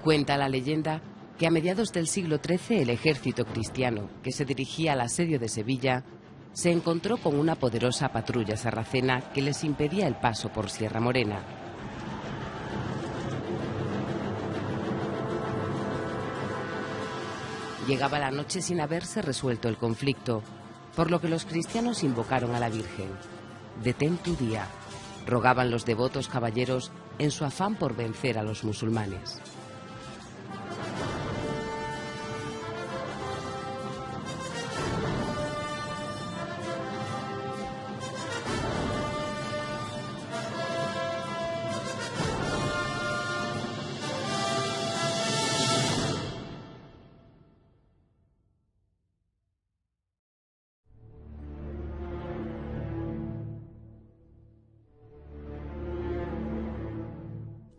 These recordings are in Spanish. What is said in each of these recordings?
Cuenta la leyenda que a mediados del siglo XIII el ejército cristiano, que se dirigía al asedio de Sevilla, se encontró con una poderosa patrulla sarracena que les impedía el paso por Sierra Morena. Llegaba la noche sin haberse resuelto el conflicto, por lo que los cristianos invocaron a la Virgen. Detén tu día, rogaban los devotos caballeros en su afán por vencer a los musulmanes.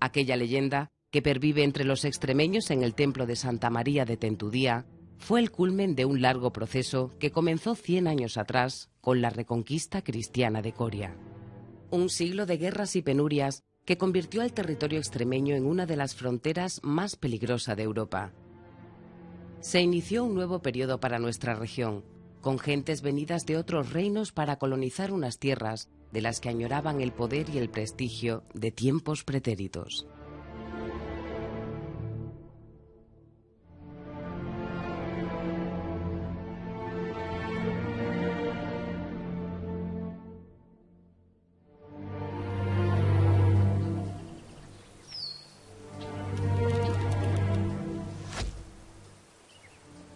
Aquella leyenda, que pervive entre los extremeños en el templo de Santa María de Tentudía, fue el culmen de un largo proceso que comenzó 100 años atrás con la reconquista cristiana de Coria. Un siglo de guerras y penurias que convirtió al territorio extremeño en una de las fronteras más peligrosas de Europa. Se inició un nuevo periodo para nuestra región, con gentes venidas de otros reinos para colonizar unas tierras de las que añoraban el poder y el prestigio de tiempos pretéritos.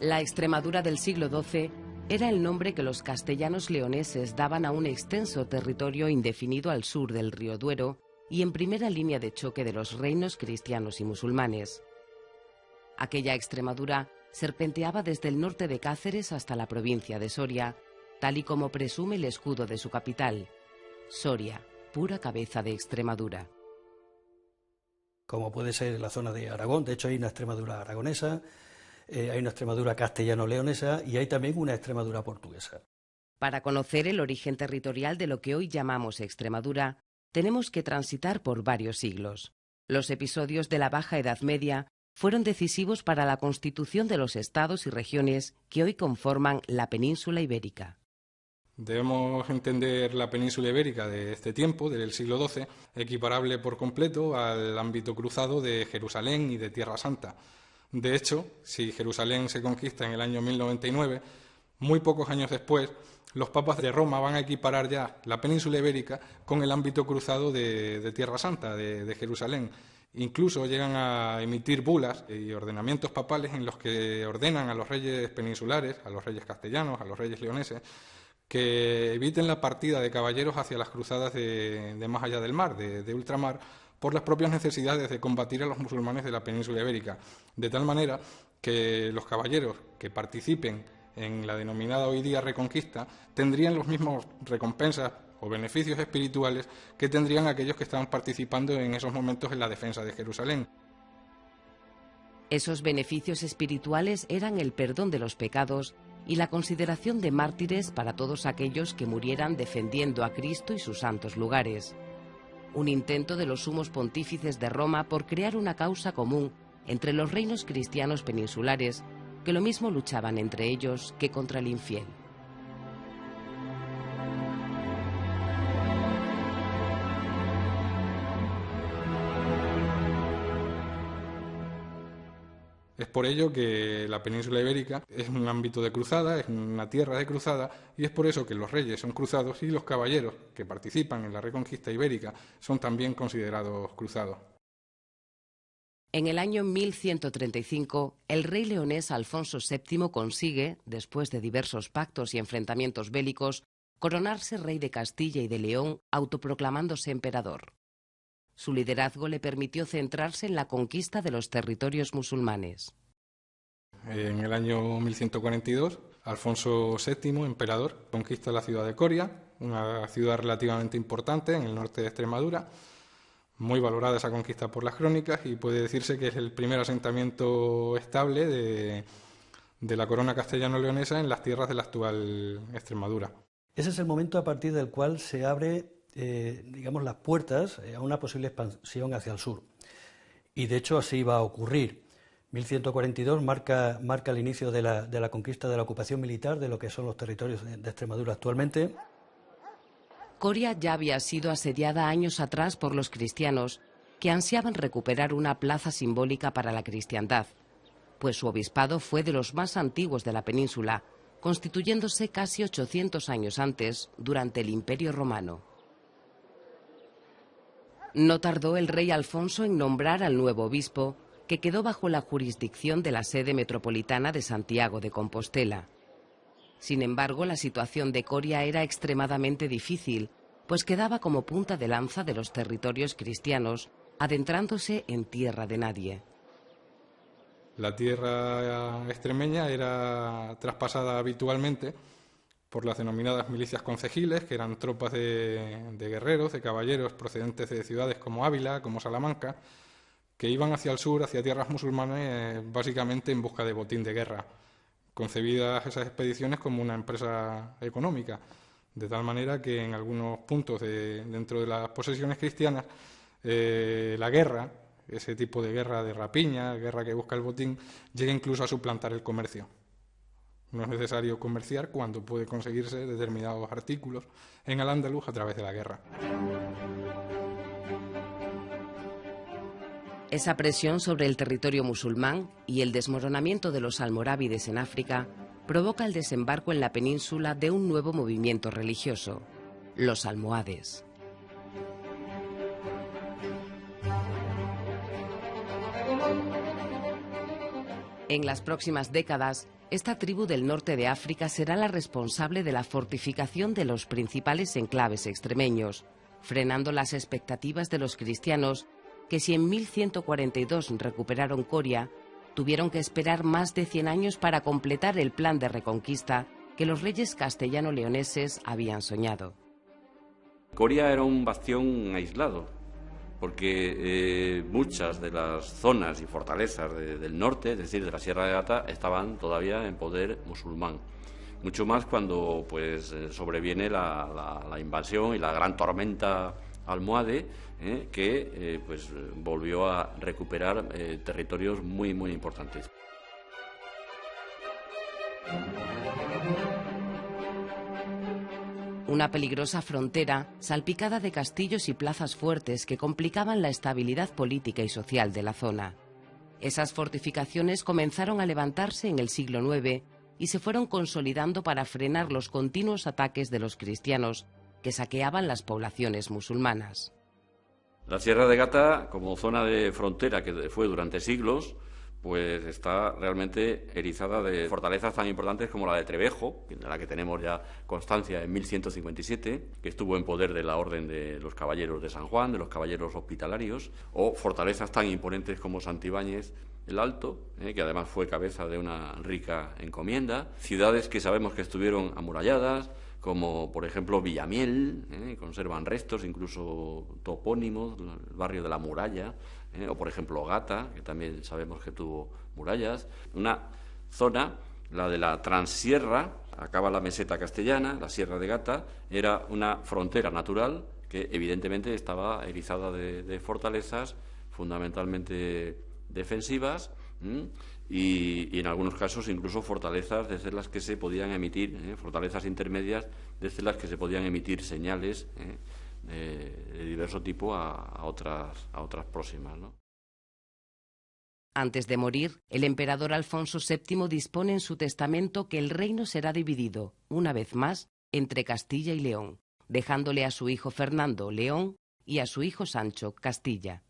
La Extremadura del siglo XII era el nombre que los castellanos leoneses daban a un extenso territorio indefinido al sur del río Duero y en primera línea de choque de los reinos cristianos y musulmanes. Aquella Extremadura serpenteaba desde el norte de Cáceres hasta la provincia de Soria, tal y como presume el escudo de su capital: Soria, pura cabeza de Extremadura. Como puede ser la zona de Aragón, de hecho hay una Extremadura aragonesa, hay una Extremadura castellano-leonesa y hay también una Extremadura portuguesa. Para conocer el origen territorial de lo que hoy llamamos Extremadura, tenemos que transitar por varios siglos. Los episodios de la Baja Edad Media fueron decisivos para la constitución de los estados y regiones que hoy conforman la península ibérica. Debemos entender la península ibérica de este tiempo, del siglo XII, equiparable por completo al ámbito cruzado de Jerusalén y de Tierra Santa. De hecho, si Jerusalén se conquista en el año 1099, muy pocos años después, los papas de Roma van a equiparar ya la península ibérica con el ámbito cruzado de Tierra Santa, de Jerusalén. Incluso llegan a emitir bulas y ordenamientos papales en los que ordenan a los reyes peninsulares, a los reyes castellanos, a los reyes leoneses, que eviten la partida de caballeros hacia las cruzadas de más allá del mar, de ultramar, por las propias necesidades de combatir a los musulmanes de la península ibérica, de tal manera que los caballeros que participen en la denominada hoy día Reconquista tendrían los mismos recompensas o beneficios espirituales que tendrían aquellos que estaban participando en esos momentos en la defensa de Jerusalén. Esos beneficios espirituales eran el perdón de los pecados y la consideración de mártires para todos aquellos que murieran defendiendo a Cristo y sus santos lugares. Un intento de los sumos pontífices de Roma por crear una causa común entre los reinos cristianos peninsulares, que lo mismo luchaban entre ellos que contra el infiel. Es por ello que la península ibérica es un ámbito de cruzada, es una tierra de cruzada, y es por eso que los reyes son cruzados y los caballeros que participan en la Reconquista ibérica son también considerados cruzados. En el año 1135, el rey leonés Alfonso VII consigue, después de diversos pactos y enfrentamientos bélicos, coronarse rey de Castilla y de León, autoproclamándose emperador. Su liderazgo le permitió centrarse en la conquista de los territorios musulmanes. En el año 1142, Alfonso VII, emperador, conquista la ciudad de Coria, una ciudad relativamente importante en el norte de Extremadura, muy valorada esa conquista por las crónicas, y puede decirse que es el primer asentamiento estable de la corona castellano-leonesa en las tierras de la actual Extremadura. Ese es el momento a partir del cual se abre, digamos, las puertas a una posible expansión hacia el sur. y de hecho así va a ocurrir. 1142 marca el inicio de la conquista, de la ocupación militar de lo que son los territorios de Extremadura actualmente. Coria ya había sido asediada años atrás por los cristianos, que ansiaban recuperar una plaza simbólica para la cristiandad, pues su obispado fue de los más antiguos de la península, constituyéndose casi 800 años antes, durante el Imperio Romano. No tardó el rey Alfonso en nombrar al nuevo obispo, que quedó bajo la jurisdicción de la sede metropolitana de Santiago de Compostela. Sin embargo, la situación de Coria era extremadamente difícil, pues quedaba como punta de lanza de los territorios cristianos, adentrándose en tierra de nadie. La tierra extremeña era traspasada habitualmente por las denominadas milicias concejiles, que eran tropas de guerreros, de caballeros procedentes de ciudades como Ávila, como Salamanca, que iban hacia el sur, hacia tierras musulmanas, básicamente en busca de botín de guerra, concebidas esas expediciones como una empresa económica, de tal manera que en algunos puntos dentro de las posesiones cristianas, la guerra, ese tipo de guerra de rapiña, guerra que busca el botín, llega incluso a suplantar el comercio. No es necesario comerciar cuando puede conseguirse determinados artículos en Al-Ándalus a través de la guerra. Esa presión sobre el territorio musulmán y el desmoronamiento de los almorávides en África provoca el desembarco en la península de un nuevo movimiento religioso, los almohades. En las próximas décadas, esta tribu del norte de África será la responsable de la fortificación de los principales enclaves extremeños, frenando las expectativas de los cristianos que, si en 1142 recuperaron Coria, tuvieron que esperar más de 100 años para completar el plan de reconquista que los reyes castellano-leoneses habían soñado. Coria era un bastión aislado, porque muchas de las zonas y fortalezas del norte, es decir, de la Sierra de Gata, estaban todavía en poder musulmán. Mucho más cuando sobreviene la invasión y la gran tormenta almohade, que volvió a recuperar territorios muy importantes. Una peligrosa frontera salpicada de castillos y plazas fuertes que complicaban la estabilidad política y social de la zona. Esas fortificaciones comenzaron a levantarse en el siglo IX y se fueron consolidando para frenar los continuos ataques de los cristianos que saqueaban las poblaciones musulmanas. La Sierra de Gata, como zona de frontera que fue durante siglos, pues está realmente erizada de fortalezas tan importantes como la de Trevejo, de la que tenemos ya constancia en 1157, que estuvo en poder de la Orden de los Caballeros de San Juan, de los Caballeros Hospitalarios, o fortalezas tan imponentes como Santibáñez el Alto, que además fue cabeza de una rica encomienda, ciudades que sabemos que estuvieron amuralladas, como por ejemplo Villamiel, conservan restos, incluso topónimos, el barrio de la Muralla, o por ejemplo Gata, que también sabemos que tuvo murallas. Una zona, la de la Transierra, acaba la meseta castellana, la Sierra de Gata, era una frontera natural que evidentemente estaba erizada de fortalezas fundamentalmente defensivas, y en algunos casos incluso fortalezas desde las que se podían emitir, fortalezas intermedias desde las que se podían emitir señales de diverso tipo a otras próximas, ¿no? Antes de morir, el emperador Alfonso VII dispone en su testamento que el reino será dividido, una vez más, entre Castilla y León, dejándole a su hijo Fernando León y a su hijo Sancho Castilla.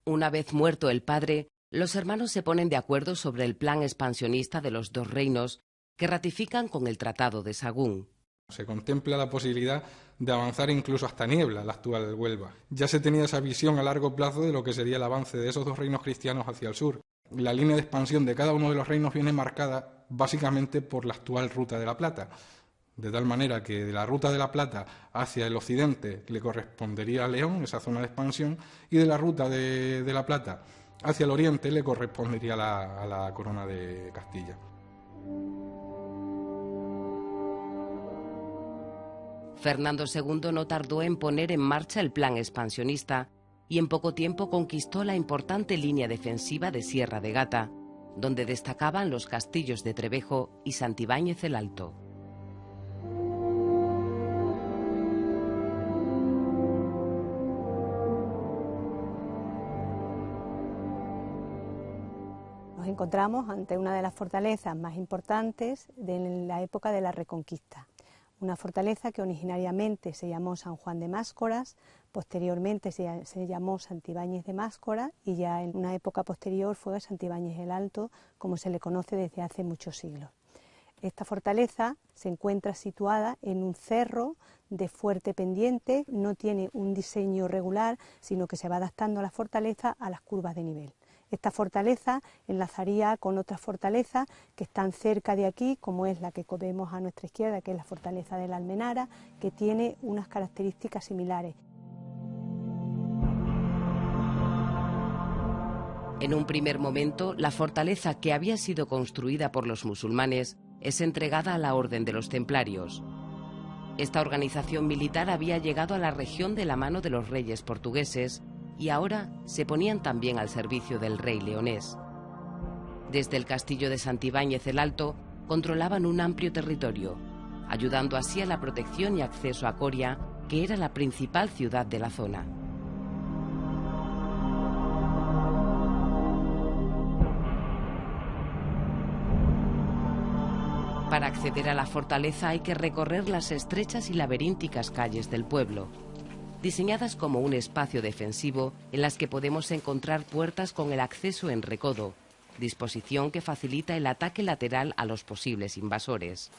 Una vez muerto el padre, los hermanos se ponen de acuerdo sobre el plan expansionista de los dos reinos, que ratifican con el Tratado de Sagún. Se contempla la posibilidad de avanzar incluso hasta Niebla, la actual Huelva. Ya se tenía esa visión a largo plazo de lo que sería el avance de esos dos reinos cristianos hacia el sur. La línea de expansión de cada uno de los reinos viene marcada básicamente por la actual Ruta de la Plata, de tal manera que de la Ruta de la Plata hacia el occidente le correspondería a León, esa zona de expansión, y de la Ruta de la Plata hacia el oriente le correspondería a la corona de Castilla. Fernando II no tardó en poner en marcha el plan expansionista, y en poco tiempo conquistó la importante línea defensiva de Sierra de Gata, donde destacaban los castillos de Trevejo y Santibáñez el Alto. Nos encontramos ante una de las fortalezas más importantes de la época de la Reconquista. Una fortaleza que originariamente se llamó San Juan de Máscoras, posteriormente se llamó Santibáñez de Máscoras y ya en una época posterior fue Santibáñez el Alto, como se le conoce desde hace muchos siglos. Esta fortaleza se encuentra situada en un cerro de fuerte pendiente, no tiene un diseño regular, sino que se va adaptando a la fortaleza a las curvas de nivel. Esta fortaleza enlazaría con otras fortalezas que están cerca de aquí, como es la que vemos a nuestra izquierda, que es la fortaleza de la Almenara, que tiene unas características similares. En un primer momento, la fortaleza, que había sido construida por los musulmanes, es entregada a la Orden de los Templarios. Esta organización militar había llegado a la región de la mano de los reyes portugueses y ahora se ponían también al servicio del rey leonés. Desde el castillo de Santibáñez el Alto controlaban un amplio territorio, ayudando así a la protección y acceso a Coria, que era la principal ciudad de la zona. Para acceder a la fortaleza hay que recorrer las estrechas y laberínticas calles del pueblo, diseñadas como un espacio defensivo en las que podemos encontrar puertas con el acceso en recodo, disposición que facilita el ataque lateral a los posibles invasores.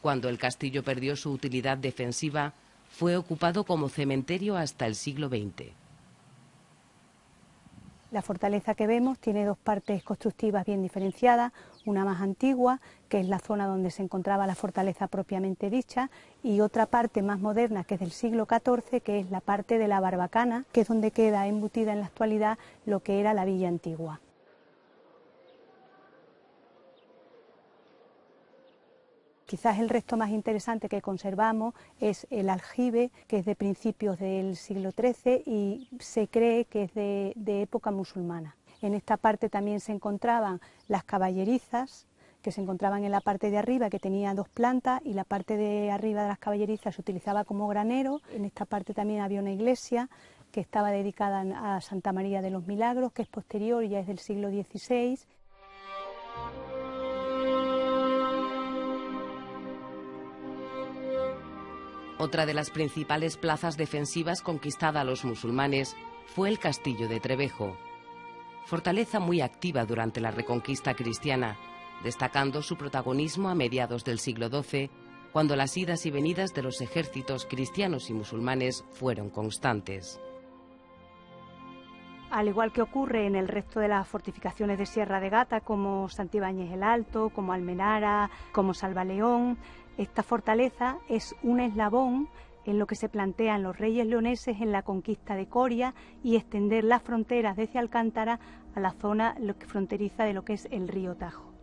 Cuando el castillo perdió su utilidad defensiva, fue ocupado como cementerio hasta el siglo XX. La fortaleza que vemos tiene dos partes constructivas bien diferenciadas, una más antigua, que es la zona donde se encontraba la fortaleza propiamente dicha, y otra parte más moderna, que es del siglo XIV, que es la parte de la Barbacana, que es donde queda embutida en la actualidad lo que era la villa antigua. Quizás el resto más interesante que conservamos es el aljibe, que es de principios del siglo XIII y se cree que es de época musulmana. En esta parte también se encontraban las caballerizas, que se encontraban en la parte de arriba, que tenía dos plantas, y la parte de arriba de las caballerizas se utilizaba como granero. En esta parte también había una iglesia que estaba dedicada a Santa María de los Milagros, que es posterior, ya es del siglo XVI. Otra de las principales plazas defensivas conquistada a los musulmanes fue el castillo de Trevejo, fortaleza muy activa durante la Reconquista cristiana, destacando su protagonismo a mediados del siglo XII, cuando las idas y venidas de los ejércitos cristianos y musulmanes fueron constantes. Al igual que ocurre en el resto de las fortificaciones de Sierra de Gata, como Santibáñez el Alto, como Almenara, como Salvaleón, esta fortaleza es un eslabón en lo que se plantean los reyes leoneses en la conquista de Coria y extender las fronteras desde Alcántara a la zona fronteriza de lo que es el río Tajo.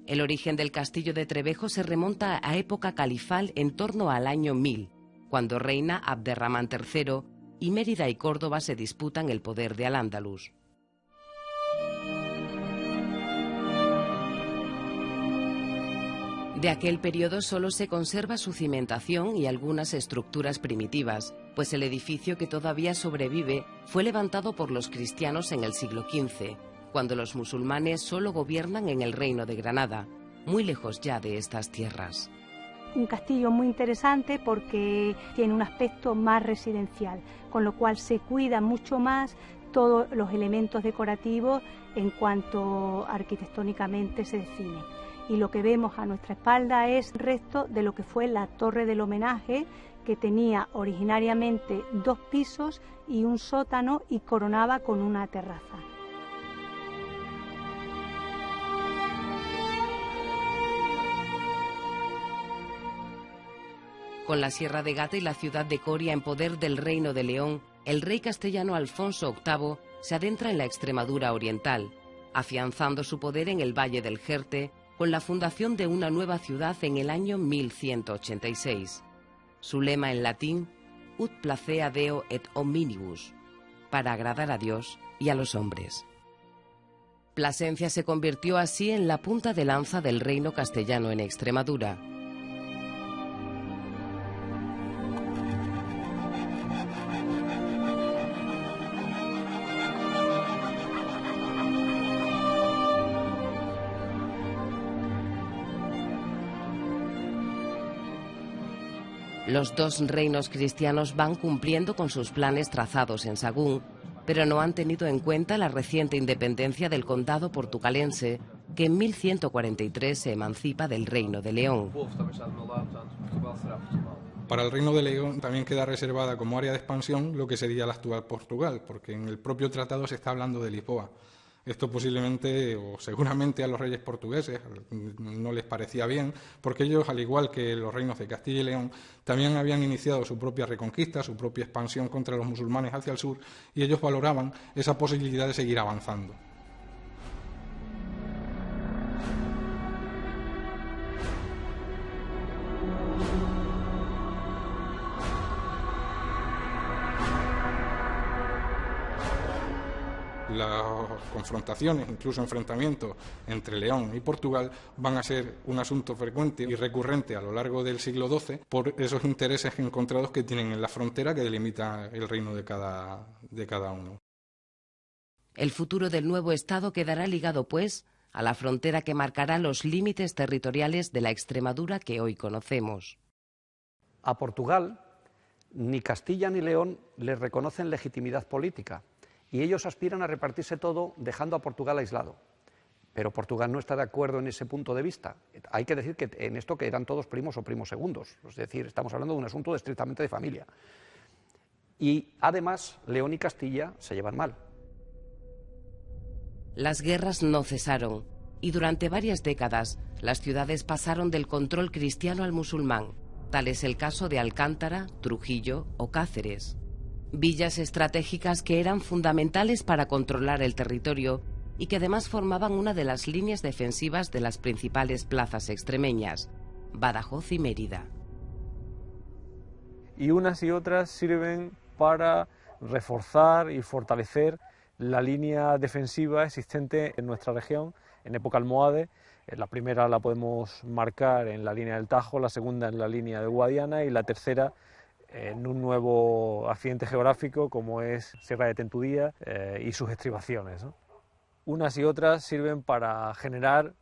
El origen del castillo de Trevejo se remonta a época califal en torno al año 1000, cuando reina Abderramán III y Mérida y Córdoba se disputan el poder de Al-Ándalus. De aquel periodo solo se conserva su cimentación y algunas estructuras primitivas, pues el edificio que todavía sobrevive fue levantado por los cristianos en el siglo XV, cuando los musulmanes solo gobiernan en el Reino de Granada, muy lejos ya de estas tierras. Un castillo muy interesante porque tiene un aspecto más residencial, con lo cual se cuida mucho más todos los elementos decorativos en cuanto arquitectónicamente se define. Y lo que vemos a nuestra espalda es el resto de lo que fue la Torre del Homenaje, que tenía originariamente 2 pisos y un sótano y coronaba con una terraza. Con la Sierra de Gata y la ciudad de Coria en poder del Reino de León, el rey castellano Alfonso VIII se adentra en la Extremadura oriental, afianzando su poder en el Valle del Jerte, con la fundación de una nueva ciudad en el año 1186. Su lema en latín, Ut placea Deo et hominibus, para agradar a Dios y a los hombres. Plasencia se convirtió así en la punta de lanza del reino castellano en Extremadura. Los dos reinos cristianos van cumpliendo con sus planes trazados en Sahagún, pero no han tenido en cuenta la reciente independencia del condado portucalense, que en 1143 se emancipa del Reino de León. Para el Reino de León también queda reservada como área de expansión lo que sería la actual Portugal, porque en el propio tratado se está hablando de Lisboa. Esto posiblemente o seguramente a los reyes portugueses no les parecía bien, porque ellos, al igual que los reinos de Castilla y León, también habían iniciado su propia reconquista, su propia expansión contra los musulmanes hacia el sur, y ellos valoraban esa posibilidad de seguir avanzando. Las confrontaciones, incluso enfrentamientos entre León y Portugal van a ser un asunto frecuente y recurrente a lo largo del siglo XII por esos intereses encontrados que tienen en la frontera que delimita el reino de cada uno. El futuro del nuevo Estado quedará ligado, pues, a la frontera que marcará los límites territoriales de la Extremadura que hoy conocemos. A Portugal, ni Castilla ni León le reconocen legitimidad política, y ellos aspiran a repartirse todo dejando a Portugal aislado. Pero Portugal no está de acuerdo en ese punto de vista. Hay que decir que en esto que eran todos primos o primos segundos, es decir, estamos hablando de un asunto estrictamente de familia. Y además, León y Castilla se llevan mal. Las guerras no cesaron, y durante varias décadas las ciudades pasaron del control cristiano al musulmán. Tal es el caso de Alcántara, Trujillo o Cáceres. Villas estratégicas que eran fundamentales para controlar el territorio y que además formaban una de las líneas defensivas de las principales plazas extremeñas, Badajoz y Mérida. Y unas y otras sirven para reforzar y fortalecer la línea defensiva existente en nuestra región en época almohade. La primera la podemos marcar en la línea del Tajo, la segunda en la línea del Guadiana y la tercera en un nuevo accidente geográfico como es Sierra de Tentudía y sus estribaciones, ¿no? Unas y otras sirven para generar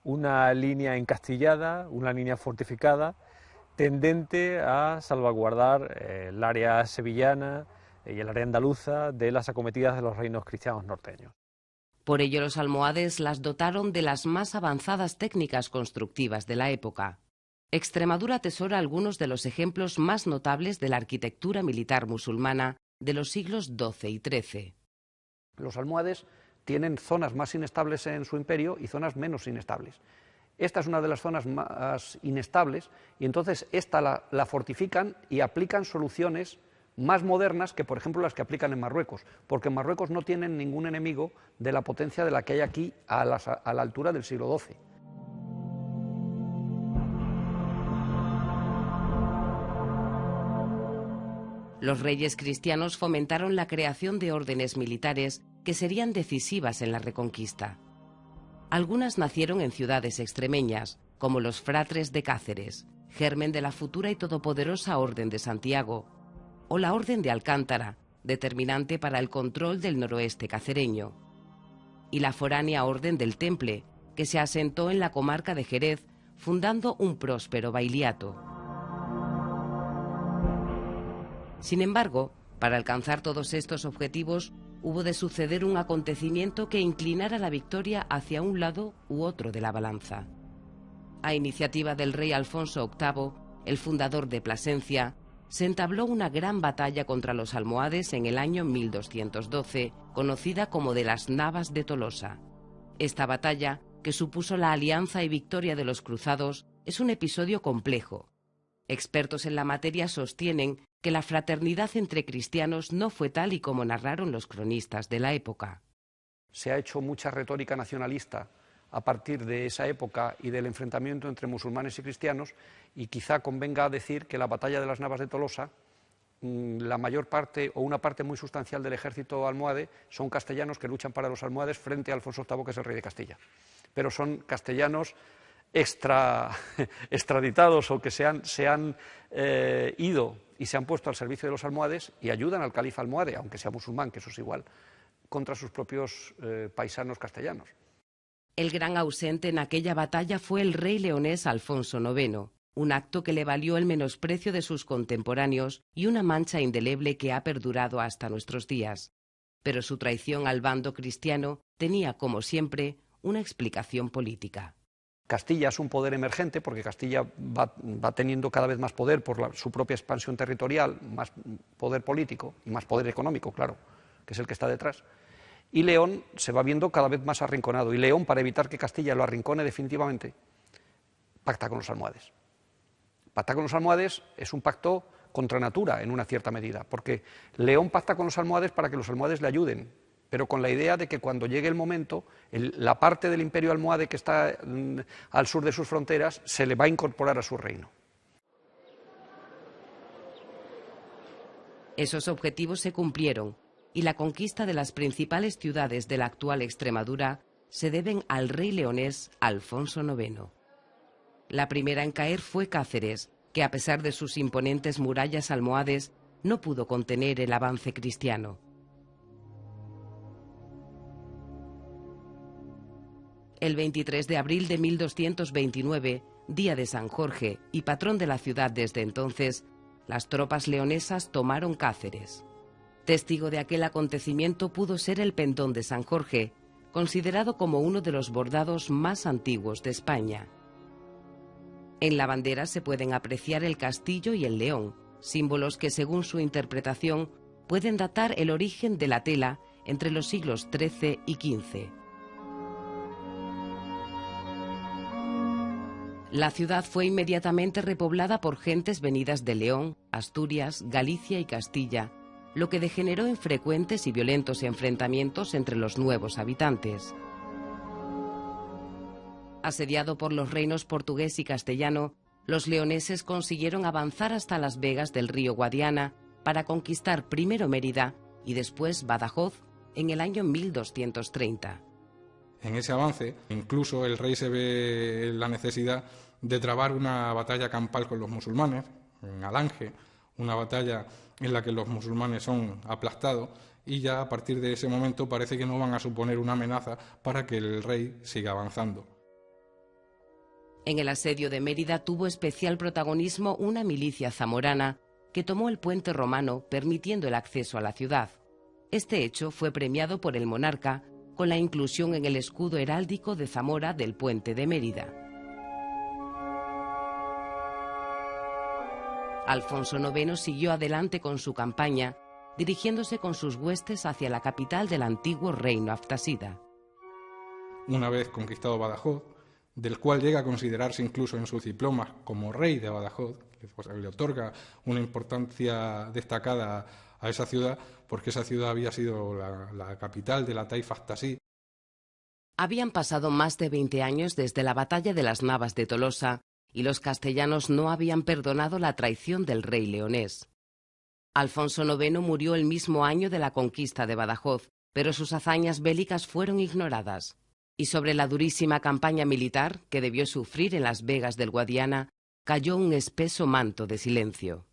una línea encastillada, una línea fortificada, tendente a salvaguardar el área sevillana y el área andaluza de las acometidas de los reinos cristianos norteños. Por ello los almohades las dotaron de las más avanzadas técnicas constructivas de la época. Extremadura atesora algunos de los ejemplos más notables de la arquitectura militar musulmana de los siglos XII y XIII. Los almohades tienen zonas más inestables en su imperio y zonas menos inestables. Esta es una de las zonas más inestables y entonces esta la fortifican y aplican soluciones más modernas que, por ejemplo, las que aplican en Marruecos, porque en Marruecos no tienen ningún enemigo de la potencia de la que hay aquí a la altura del siglo XII. Los reyes cristianos fomentaron la creación de órdenes militares que serían decisivas en la Reconquista. Algunas nacieron en ciudades extremeñas, como los Fratres de Cáceres, germen de la futura y todopoderosa Orden de Santiago, o la Orden de Alcántara, determinante para el control del noroeste cacereño, y la foránea Orden del Temple, que se asentó en la comarca de Jerez, fundando un próspero bailiato. Sin embargo, para alcanzar todos estos objetivos, hubo de suceder un acontecimiento que inclinara la victoria hacia un lado u otro de la balanza. A iniciativa del rey Alfonso VIII, el fundador de Plasencia, se entabló una gran batalla contra los almohades en el año 1212, conocida como de las Navas de Tolosa. Esta batalla, que supuso la alianza y victoria de los cruzados, es un episodio complejo. Expertos en la materia sostienen que la fraternidad entre cristianos no fue tal y como narraron los cronistas de la época. Se ha hecho mucha retórica nacionalista a partir de esa época y del enfrentamiento entre musulmanes y cristianos, y quizá convenga decir que la batalla de las Navas de Tolosa, la mayor parte o una parte muy sustancial del ejército almohade son castellanos que luchan para los almohades frente a Alfonso VIII, que es el rey de Castilla. Pero son castellanos extraditados o que se han ido y se han puesto al servicio de los almohades y ayudan al califa almohade, aunque sea musulmán, que eso es igual, contra sus propios paisanos castellanos. El gran ausente en aquella batalla fue el rey leonés Alfonso IX, un acto que le valió el menosprecio de sus contemporáneos y una mancha indeleble que ha perdurado hasta nuestros días. Pero su traición al bando cristiano tenía, como siempre, una explicación política. Castilla es un poder emergente porque Castilla va teniendo cada vez más poder por su propia expansión territorial, más poder político y más poder económico, claro, que es el que está detrás. Y León se va viendo cada vez más arrinconado. Y León, para evitar que Castilla lo arrincone definitivamente, pacta con los almohades. Pacta con los almohades es un pacto contra natura en una cierta medida, porque León pacta con los almohades para que los almohades le ayuden, pero con la idea de que cuando llegue el momento, la parte del imperio almohade que está al sur de sus fronteras se le va a incorporar a su reino. Esos objetivos se cumplieron, y la conquista de las principales ciudades de la actual Extremadura se deben al rey leonés Alfonso IX. La primera en caer fue Cáceres, que a pesar de sus imponentes murallas almohades, no pudo contener el avance cristiano. El 23 de abril de 1229, día de San Jorge y patrón de la ciudad desde entonces, las tropas leonesas tomaron Cáceres. Testigo de aquel acontecimiento pudo ser el pendón de San Jorge, considerado como uno de los bordados más antiguos de España. En la bandera se pueden apreciar el castillo y el león, símbolos que según su interpretación pueden datar el origen de la tela entre los siglos XIII y XV. La ciudad fue inmediatamente repoblada por gentes venidas de León, Asturias, Galicia y Castilla, lo que degeneró en frecuentes y violentos enfrentamientos entre los nuevos habitantes. Asediado por los reinos portugués y castellano, los leoneses consiguieron avanzar hasta las vegas del río Guadiana para conquistar primero Mérida y después Badajoz en el año 1230. En ese avance, incluso el rey se ve la necesidad de trabar una batalla campal con los musulmanes, en Alange, una batalla en la que los musulmanes son aplastados, y ya a partir de ese momento parece que no van a suponer una amenaza para que el rey siga avanzando. En el asedio de Mérida tuvo especial protagonismo una milicia zamorana que tomó el puente romano permitiendo el acceso a la ciudad. Este hecho fue premiado por el monarca con la inclusión en el escudo heráldico de Zamora del puente de Mérida. Alfonso IX siguió adelante con su campaña, dirigiéndose con sus huestes hacia la capital del antiguo reino aftásida. Una vez conquistado Badajoz, del cual llega a considerarse incluso en sus diplomas como rey de Badajoz, le otorga una importancia destacada a esa ciudad, porque esa ciudad había sido la capital de la taifa aftasí. Habían pasado más de 20 años desde la batalla de las Navas de Tolosa y los castellanos no habían perdonado la traición del rey leonés. Alfonso IX murió el mismo año de la conquista de Badajoz, pero sus hazañas bélicas fueron ignoradas. Y sobre la durísima campaña militar que debió sufrir en las vegas del Guadiana, cayó un espeso manto de silencio.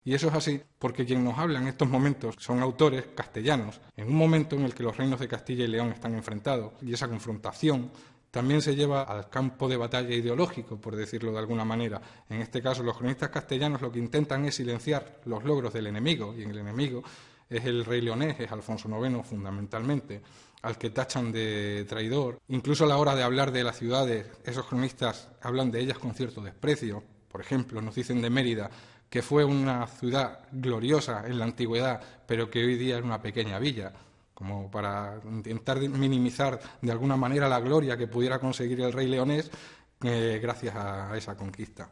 Y eso es así porque quien nos habla en estos momentos son autores castellanos, en un momento en el que los reinos de Castilla y León están enfrentados, y esa confrontación también se lleva al campo de batalla ideológico, por decirlo de alguna manera. En este caso, los cronistas castellanos lo que intentan es silenciar los logros del enemigo, y el enemigo es el rey leonés, es Alfonso IX fundamentalmente, al que tachan de traidor. Incluso a la hora de hablar de las ciudades, esos cronistas hablan de ellas con cierto desprecio. Por ejemplo, nos dicen de Mérida que fue una ciudad gloriosa en la antigüedad, pero que hoy día es una pequeña villa, como para intentar minimizar de alguna manera la gloria que pudiera conseguir el rey leonés gracias a esa conquista.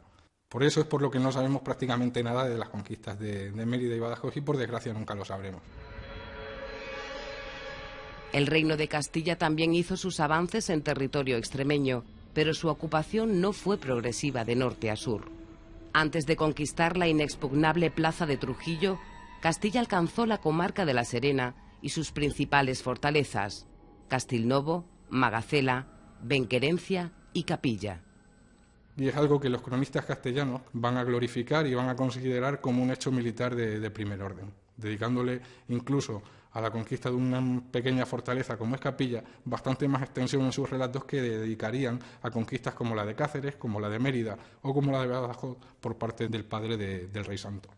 Por eso es por lo que no sabemos prácticamente nada de las conquistas de Mérida y Badajoz, y por desgracia nunca lo sabremos. El Reino de Castilla también hizo sus avances en territorio extremeño, pero su ocupación no fue progresiva de norte a sur. Antes de conquistar la inexpugnable plaza de Trujillo, Castilla alcanzó la comarca de La Serena y sus principales fortalezas: Castilnovo, Magacela, Benquerencia y Capilla. Y es algo que los cronistas castellanos van a glorificar y van a considerar como un hecho militar de primer orden, dedicándole incluso a la conquista de una pequeña fortaleza como es Capilla bastante más extensión en sus relatos que dedicarían a conquistas como la de Cáceres, como la de Mérida o como la de Badajoz por parte del padre del rey santo.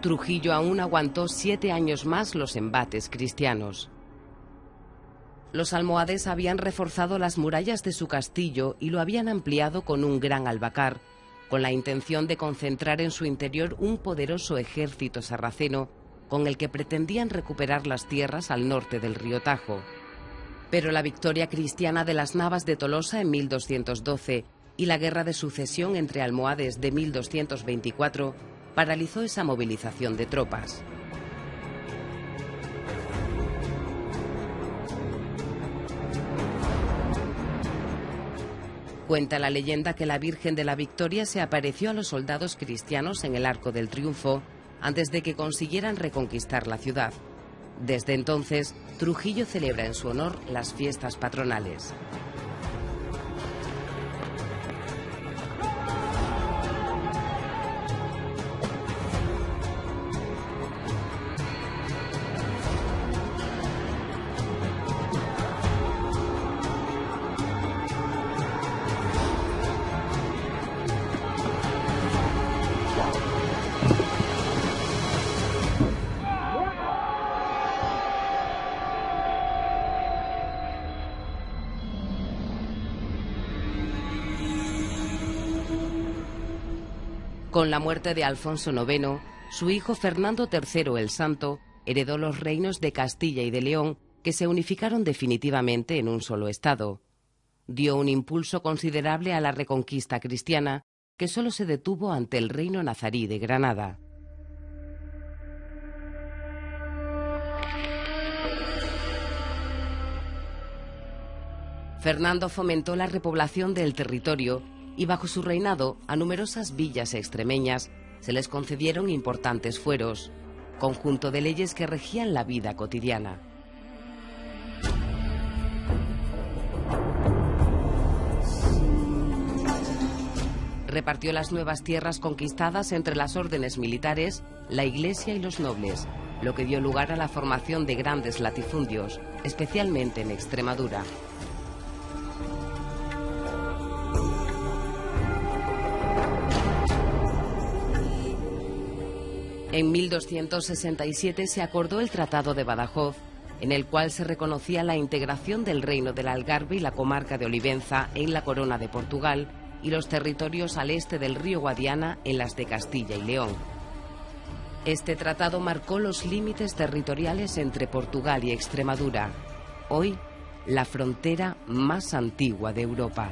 Trujillo aún aguantó 7 años más los embates cristianos. Los almohades habían reforzado las murallas de su castillo y lo habían ampliado con un gran albacar, con la intención de concentrar en su interior un poderoso ejército sarraceno con el que pretendían recuperar las tierras al norte del río Tajo. Pero la victoria cristiana de las Navas de Tolosa en 1212 y la guerra de sucesión entre almohades de 1224 paralizó esa movilización de tropas. Cuenta la leyenda que la Virgen de la Victoria se apareció a los soldados cristianos en el Arco del Triunfo antes de que consiguieran reconquistar la ciudad. Desde entonces, Trujillo celebra en su honor las fiestas patronales. Con la muerte de Alfonso IX, su hijo Fernando III el Santo heredó los reinos de Castilla y de León, que se unificaron definitivamente en un solo estado. Dio un impulso considerable a la reconquista cristiana, que solo se detuvo ante el reino nazarí de Granada. Fernando fomentó la repoblación del territorio y bajo su reinado a numerosas villas extremeñas se les concedieron importantes fueros, conjunto de leyes que regían la vida cotidiana. Repartió las nuevas tierras conquistadas entre las órdenes militares, la Iglesia y los nobles, lo que dio lugar a la formación de grandes latifundios, especialmente en Extremadura. En 1267 se acordó el Tratado de Badajoz, en el cual se reconocía la integración del reino del Algarve y la comarca de Olivenza en la corona de Portugal y los territorios al este del río Guadiana en las de Castilla y León. Este tratado marcó los límites territoriales entre Portugal y Extremadura, hoy la frontera más antigua de Europa.